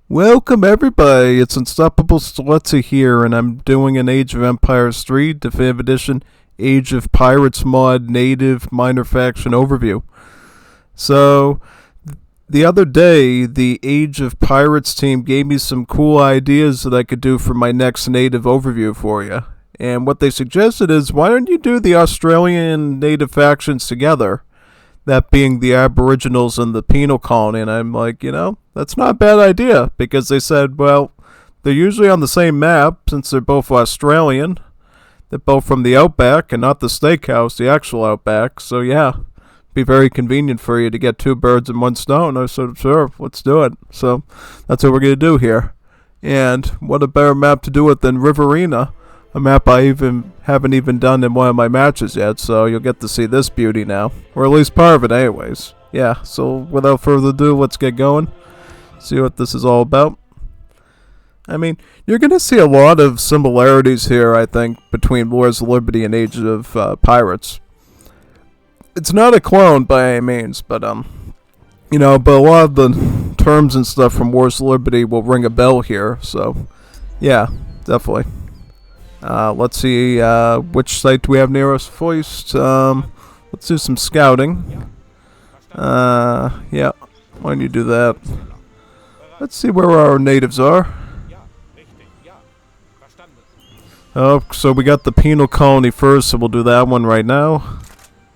Welcome everybody, it's Unstoppable Stelezzi here, and I'm doing an Age of Empires 3 Definitive Edition Age of Pirates mod native minor faction overview. So, the other day, the Age of Pirates team gave me some cool ideas that I could do for my next native overview for you. And what they suggested is, why don't you do the Australian native factions together? That being the Aboriginals and the Penal Colony, and I'm like, that's not a bad idea, because they said, well, they're usually on the same map, since they're both Australian. They're both from the Outback, and not the steakhouse, the actual Outback, so yeah, be very convenient for you to get two birds in one stone. I said, sure, let's do it. So, that's what we're going to do here. And what a better map to do it than Riverina, a map I haven't even done in one of my matches yet, so you'll get to see this beauty now. Or at least part of it anyways. Yeah, so without further ado, let's get going. See what this is all about. I mean, you're going to see a lot of similarities here, I think, between Wars of Liberty and Age of Pirates. It's not a clone by any means, but but a lot of the terms and stuff from Wars of Liberty will ring a bell here, so yeah, definitely. Let's see, which site do we have near us first? Let's do some scouting. Yeah, why don't you do that? Let's see where our natives are. Oh, so we got the Penal Colony first, so we'll do that one right now.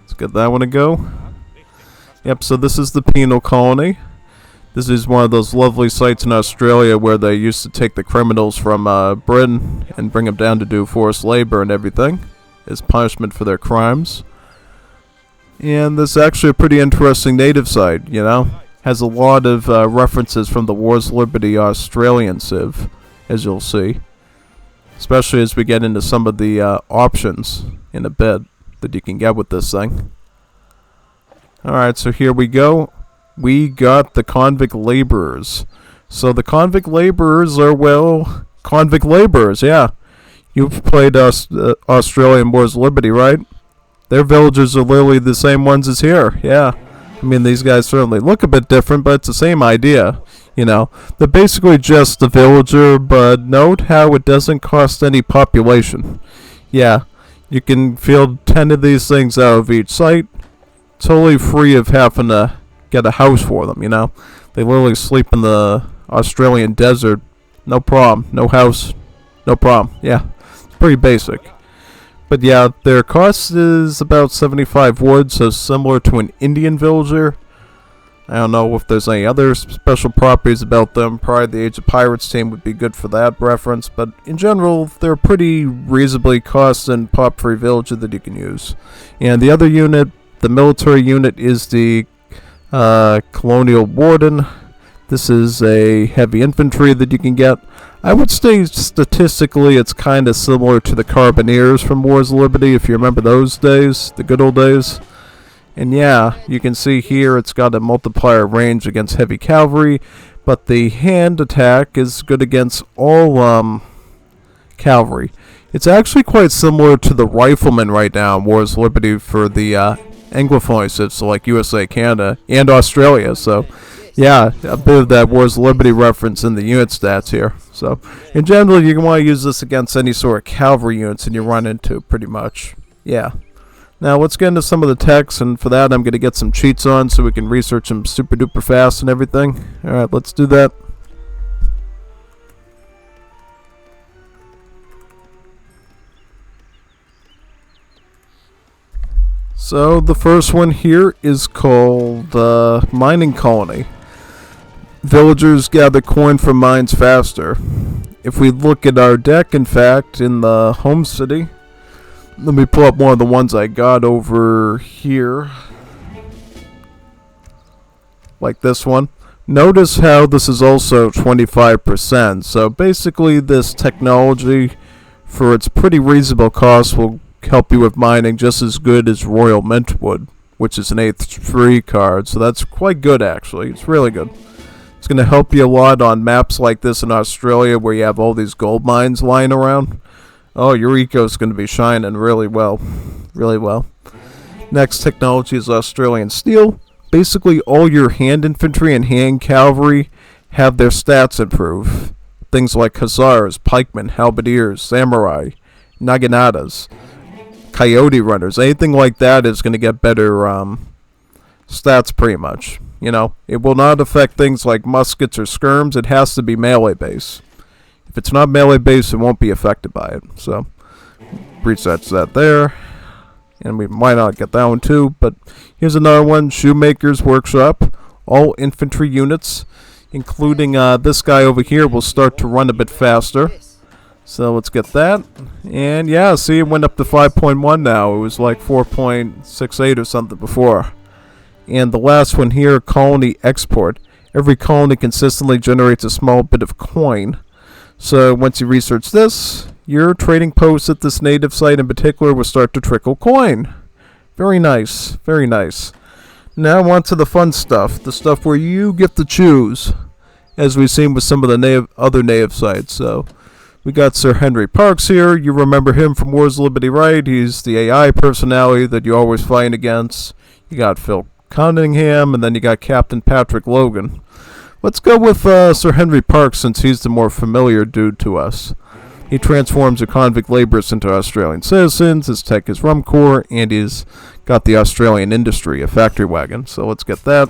Let's get that one to go. Yep, so this is the Penal Colony. This is one of those lovely sites in Australia where they used to take the criminals from Britain and bring them down to do forced labor and everything as punishment for their crimes. And this is actually a pretty interesting native site, Has a lot of references from the Wars of Liberty Australian Civ, as you'll see. Especially as we get into some of the options in a bit that you can get with this thing. Alright, so here we go. We got the convict laborers. So the convict laborers are, well, convict laborers, yeah. You've played Australian Wars of Liberty, right? Their villages are literally the same ones as here, yeah. I mean, these guys certainly look a bit different, but it's the same idea, They're basically just the villager, but note how it doesn't cost any population. Yeah, you can field 10 of these things out of each site, totally free of having to get a house for them, They literally sleep in the Australian desert. No problem. No house. No problem. Yeah. It's pretty basic. But yeah, their cost is about 75 wood, so similar to an Indian villager. I don't know if there's any other special properties about them. Probably the Age of Pirates team would be good for that reference, but in general, they're a pretty reasonably cost and pop-free villager that you can use. And the other unit, the military unit, is the Colonial Warden. This is a heavy infantry that you can get. I would say statistically it's kind of similar to the Carbineers from Wars of Liberty, if you remember those days, the good old days. And yeah, you can see here it's got a multiplier range against heavy cavalry, but the hand attack is good against all cavalry. It's actually quite similar to the riflemen right now in Wars of Liberty for the Anglophone civs, so like USA, Canada, and Australia. So, yeah, a bit of that Wars of Liberty reference in the unit stats here. So, in general, you can want to use this against any sort of cavalry units and you run into, pretty much. Yeah. Now, let's get into some of the text, and for that, I'm going to get some cheats on so we can research them super duper fast and everything. Alright, let's do that. So, the first one here is called Mining Colony. Villagers gather coin from mines faster. If we look at our deck, in fact, in the home city, let me pull up one of the ones I got over here. Like this one. Notice how this is also 25%. So basically this technology, for its pretty reasonable cost, will help you with mining just as good as Royal Mint would, which is an 8-3 card. So that's quite good, actually. It's really good. It's going to help you a lot on maps like this in Australia where you have all these gold mines lying around. Oh, your eco's going to be shining really well. Really well. Next technology is Australian Steel. Basically all your hand infantry and hand cavalry have their stats improve. Things like hussars, pikemen, halberdiers, samurai, naganatas, coyote runners, anything like that is going to get better stats pretty much. You know, it will not affect things like muskets or skirms. It has to be melee base. If it's not melee base, it won't be affected by it. So, resets that there. And we might not get that one too. But here's another one. Shoemaker's Workshop. All infantry units, including this guy over here, will start to run a bit faster. So let's get that. And yeah, see, it went up to 5.1 now. It was like 4.68 or something before. And the last one here, colony export. Every colony consistently generates a small bit of coin. So once you research this, your trading posts at this native site in particular will start to trickle coin. Very nice, very nice. Now on to the fun stuff, the stuff where you get to choose, as we've seen with some of the other native sites. So we got Sir Henry Parkes here. You remember him from Wars of Liberty, right? He's the AI personality that you always fight against. You got Phil Cunningham, and then you got Captain Patrick Logan. Let's go with Sir Henry Parkes, since he's the more familiar dude to us. He transforms the convict laborers into Australian citizens. His tech is rum core, and he's got the Australian industry, a factory wagon. So let's get that.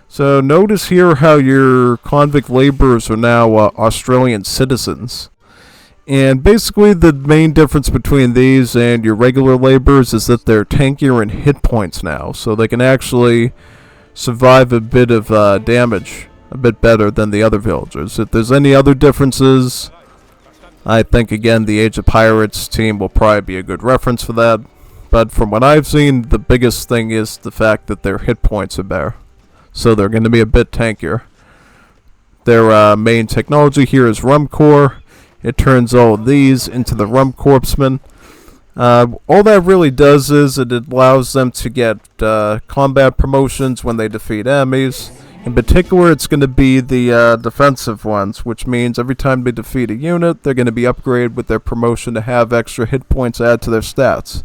So notice here how your convict laborers are now Australian citizens. And basically the main difference between these and your regular laborers is that they're tankier in hit points now. So they can actually survive a bit of damage a bit better than the other villagers. If there's any other differences, I think again the Age of Pirates team will probably be a good reference for that. But from what I've seen, the biggest thing is the fact that their hit points are better. So they're going to be a bit tankier. Their main technology here is rum core. It turns all of these into the rum corpsmen. All that really does is it allows them to get combat promotions when they defeat enemies. In particular, it's going to be the defensive ones, which means every time they defeat a unit, they're going to be upgraded with their promotion to have extra hit points added to their stats.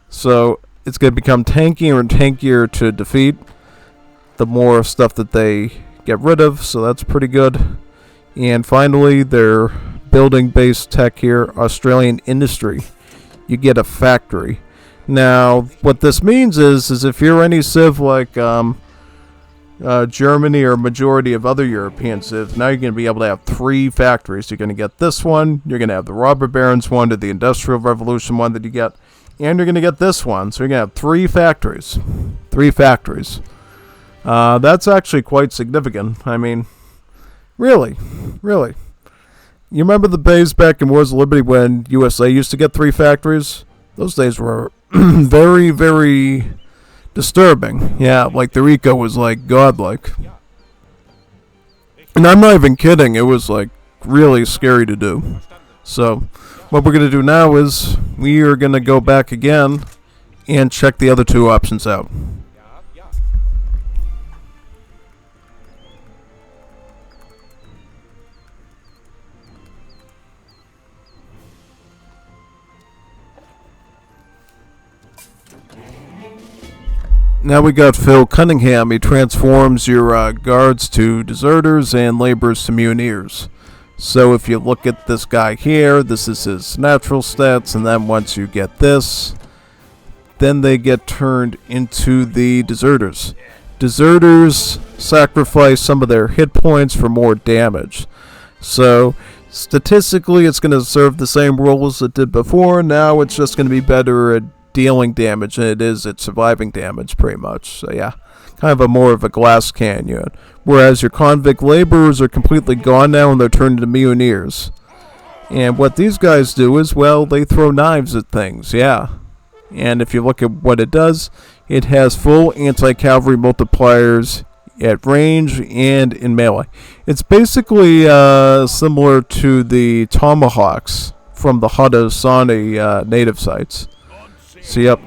So it's going to become tankier and tankier to defeat the more stuff that they get rid of, so that's pretty good. And finally, their building-based tech here, Australian industry. You get a factory. Now, what this means is if you're any civ like Germany or majority of other European civs, now you're going to be able to have 3 factories. You're going to get this one, you're going to have the robber barons one, or the Industrial Revolution one that you get, and you're going to get this one. So you're going to have 3 factories. 3 factories. That's actually quite significant. I mean, really. You remember the days back in Wars of Liberty when USA used to get 3 factories? Those days were very, very disturbing. Yeah, like the eco was like godlike. And I'm not even kidding, it was like really scary to do. So what we're going to do now is we are going to go back again and check the other 2 options out. Now we got Phil Cunningham. He transforms your guards to deserters and laborers to mutineers. So if you look at this guy here, this is his natural stats, and then once you get this, then they get turned into the deserters. Deserters sacrifice some of their hit points for more damage. So statistically, it's going to serve the same role as it did before. Now it's just going to be better at dealing damage than it is at surviving damage, pretty much. So yeah, kind of more of a glass can unit. Whereas your convict laborers are completely gone now and they're turned into mutineers. And what these guys do is, well, they throw knives at things, yeah. And if you look at what it does, it has full anti-cavalry multipliers at range and in melee. It's basically similar to the tomahawks from the Haudenosaunee native sites. So yep,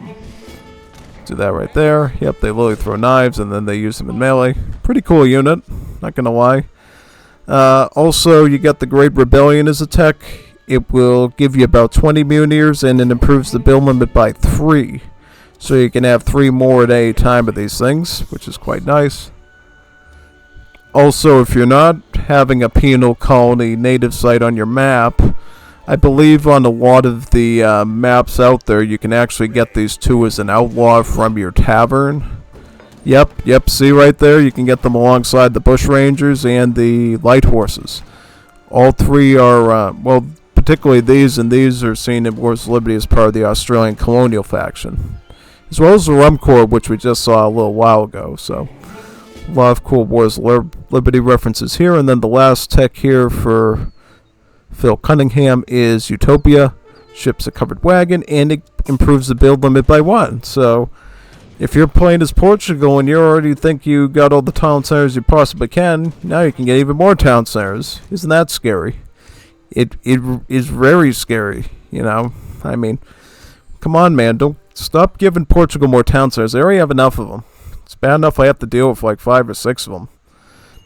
do that right there. Yep, they literally throw knives and then they use them in melee. Pretty cool unit, not gonna lie. Also, you got the Great Rebellion as a tech. It will give you about 20 mutineers and it improves the build limit by 3. So you can have 3 more at a time of these things, which is quite nice. Also, if you're not having a penal colony native site on your map, I believe on a lot of the maps out there, you can actually get these two as an outlaw from your tavern. Yep, see right there? You can get them alongside the bushrangers and the light horses. All three are, well, particularly these, and these are seen in Wars of Liberty as part of the Australian colonial faction. As well as the Rum Corps, which we just saw a little while ago, so a lot of cool Wars of Liberty references here. And then the last tech here for Phil Cunningham is Utopia. Ships a covered wagon, and it improves the build limit by 1. So if you're playing as Portugal and you already think you got all the town centers you possibly can, now you can get even more town centers. Isn't that scary? It is very scary, you know. I mean, come on, man. Don't stop giving Portugal more town centers. They already have enough of them. It's bad enough I have to deal with like 5 or 6 of them.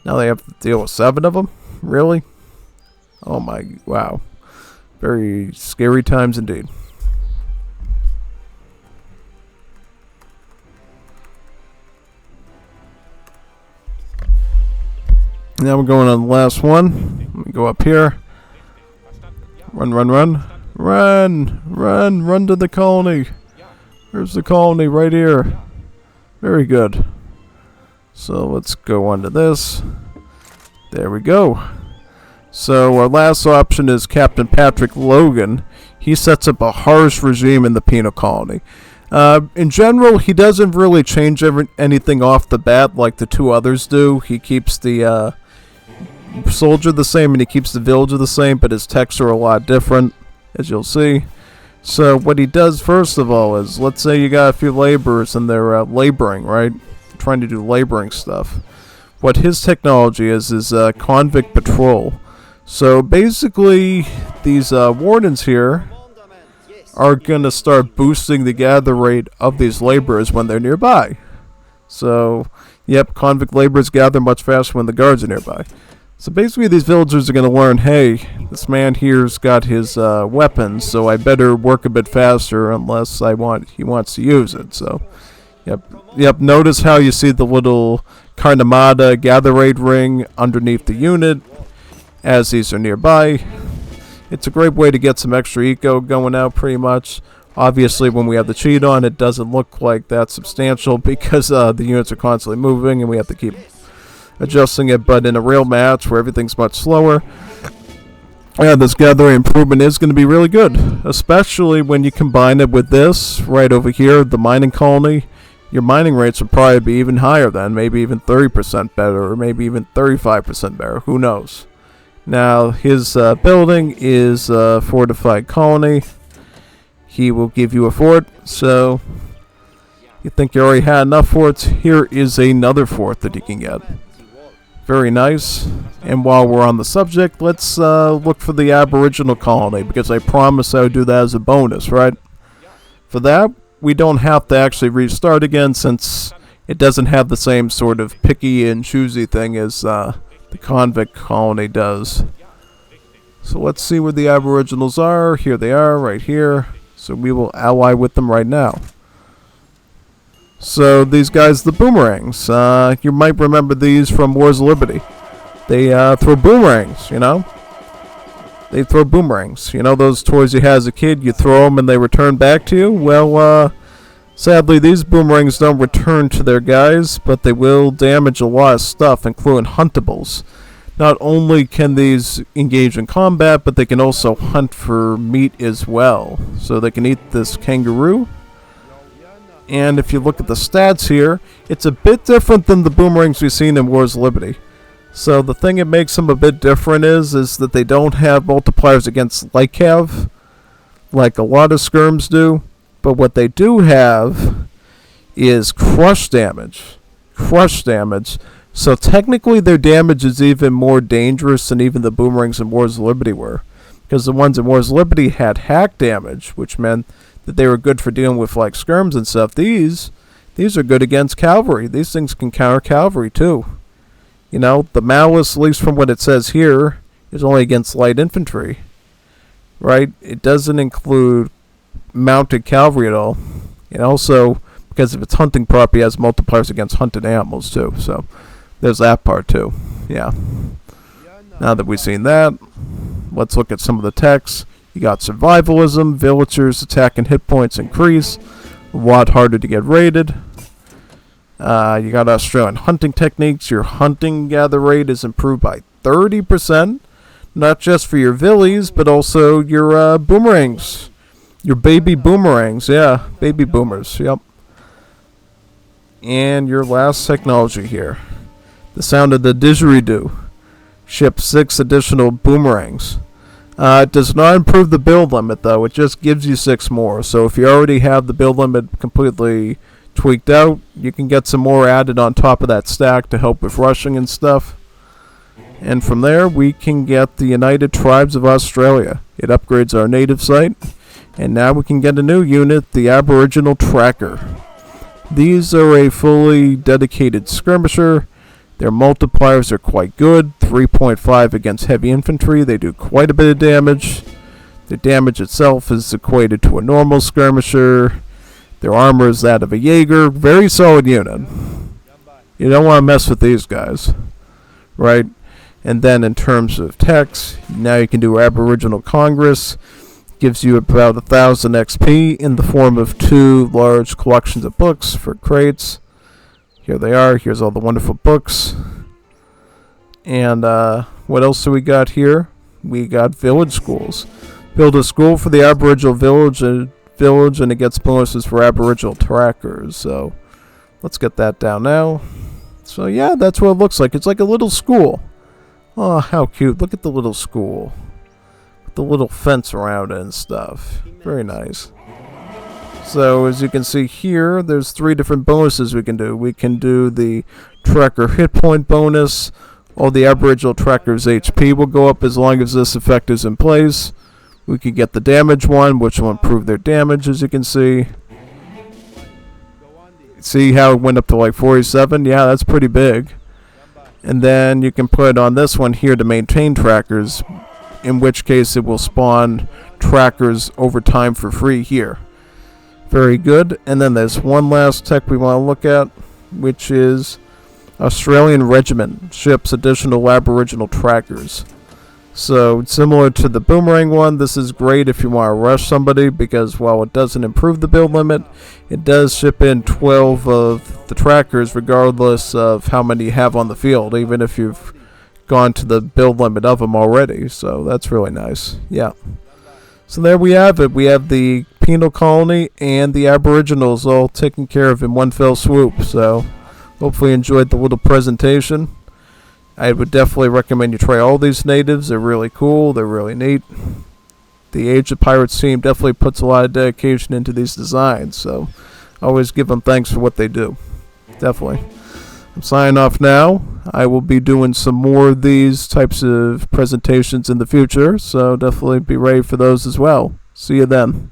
Now they have to deal with 7 of them? Really? Oh my, wow. Very scary times indeed. Now we're going on the last one. Let me go up here. Run to the colony. Where's the colony? Right here. Very good. So let's go on to this. There we go. So our last option is Captain Patrick Logan. He sets up a harsh regime in the penal colony. In general, he doesn't really change anything off the bat like the 2 others do. He keeps the soldier the same and he keeps the villager the same, but his texts are a lot different, as you'll see. So what he does first of all is, let's say you got a few laborers and they're laboring, right? Trying to do laboring stuff. What his technology is convict patrol. So basically, these wardens here are going to start boosting the gather rate of these laborers when they're nearby. So, yep, convict laborers gather much faster when the guards are nearby. So basically these villagers are going to learn, hey, this man here's got his weapons, so I better work a bit faster unless he wants to use it. So, yep, notice how you see the little Carnamada gather rate ring underneath the unit as these are nearby. It's a great way to get some extra eco going out pretty much. Obviously when we have the cheat on, it doesn't look like that substantial because the units are constantly moving and we have to keep adjusting it, but in a real match where everything's much slower, this gathering improvement is going to be really good, especially when you combine it with this right over here, the mining colony. Your mining rates will probably be even higher then, maybe even 30% better, or maybe even 35% better, who knows. Now, his building is a fortified colony. He will give you a fort, so you think you already had enough forts? Here is another fort that you can get. Very nice. And while we're on the subject, let's look for the Aboriginal colony, because I promised I would do that as a bonus, right? For that, we don't have to actually restart again, since it doesn't have the same sort of picky and choosy thing as the convict colony does. So let's see where the Aboriginals are. Here they are, right here. So we will ally with them right now. So these guys, the boomerangs, you might remember these from Wars of Liberty. They throw boomerangs, you know? They throw boomerangs. You know those toys you had as a kid, you throw them and they return back to you? Well, sadly these boomerangs don't return to their guys, but they will damage a lot of stuff, including huntables. Not only can these engage in combat, but they can also hunt for meat as well. So they can eat this kangaroo. And if you look at the stats here, it's a bit different than the boomerangs we've seen in Wars of Liberty. So the thing that makes them a bit different is that they don't have multipliers against anti-cav, like a lot of skirms do. But what they do have is crush damage. Crush damage. So technically their damage is even more dangerous than even the boomerangs in Wars of Liberty were. Because the ones in Wars of Liberty had hack damage, which meant that they were good for dealing with like skirms and stuff. These are good against cavalry. These things can counter cavalry too. You know, the malice, at least from what it says here, is only against light infantry. Right? It doesn't include mounted cavalry at all. And also, because if it's hunting property, it has multipliers against hunted animals too. So there's that part too. Yeah. Now that we've seen that, let's look at some of the techs. You got survivalism, villagers attack and hit points increase, a lot harder to get raided. You got Australian hunting techniques. Your hunting gather rate is improved by 30%, not just for your villies, but also your boomerangs. Your baby boomerangs, yeah, baby boomers, yep. And your last technology here. The sound of the didgeridoo. Ship 6 additional boomerangs. It does not improve the build limit, though. It just gives you 6 more. So if you already have the build limit completely tweaked out, you can get some more added on top of that stack to help with rushing and stuff. And from there, we can get the United Tribes of Australia. It upgrades our native site. And now we can get a new unit, the Aboriginal Tracker. These are a fully dedicated skirmisher. Their multipliers are quite good, 3.5 against heavy infantry. They do quite a bit of damage. The damage itself is equated to a normal skirmisher. Their armor is that of a Jaeger. Very solid unit. You don't want to mess with these guys, right? And then in terms of techs, now you can do Aboriginal Congress. Gives you about 1,000 XP in the form of 2 large collections of books for crates. Here they are. Here's all the wonderful books. And what else do we got here? We got village schools. Build a school for the Aboriginal village and it gets bonuses for Aboriginal trackers. So let's get that down now. So yeah, that's what it looks like. It's like a little school. Oh, how cute. Look at the little school. The little fence around it and stuff. Very nice. So as you can see here, there's 3 different bonuses we can do. We can do the tracker hit point bonus. All the Aboriginal trackers' HP will go up as long as this effect is in place. We can get the damage one, which will improve their damage, as you can see. See how it went up to like 47? Yeah, that's pretty big. And then you can put on this one here to maintain trackers, in which case it will spawn trackers over time for free here. Very good. And then there's one last tech we want to look at, which is Australian Regiment ships additional Aboriginal trackers. So similar to the boomerang one, this is great if you want to rush somebody, because while it doesn't improve the build limit, it does ship in 12 of the trackers regardless of how many you have on the field, even if you've gone to the build limit of them already. So that's really nice. Yeah. So there we have it. We have the Penal Colony and the Aboriginals all taken care of in one fell swoop. So hopefully you enjoyed the little presentation. I would definitely recommend you try all these natives. They're really cool. They're really neat. The Age of Pirates team definitely puts a lot of dedication into these designs. So always give them thanks for what they do. Definitely. I'm signing off now. I will be doing some more of these types of presentations in the future, so definitely be ready for those as well. See you then.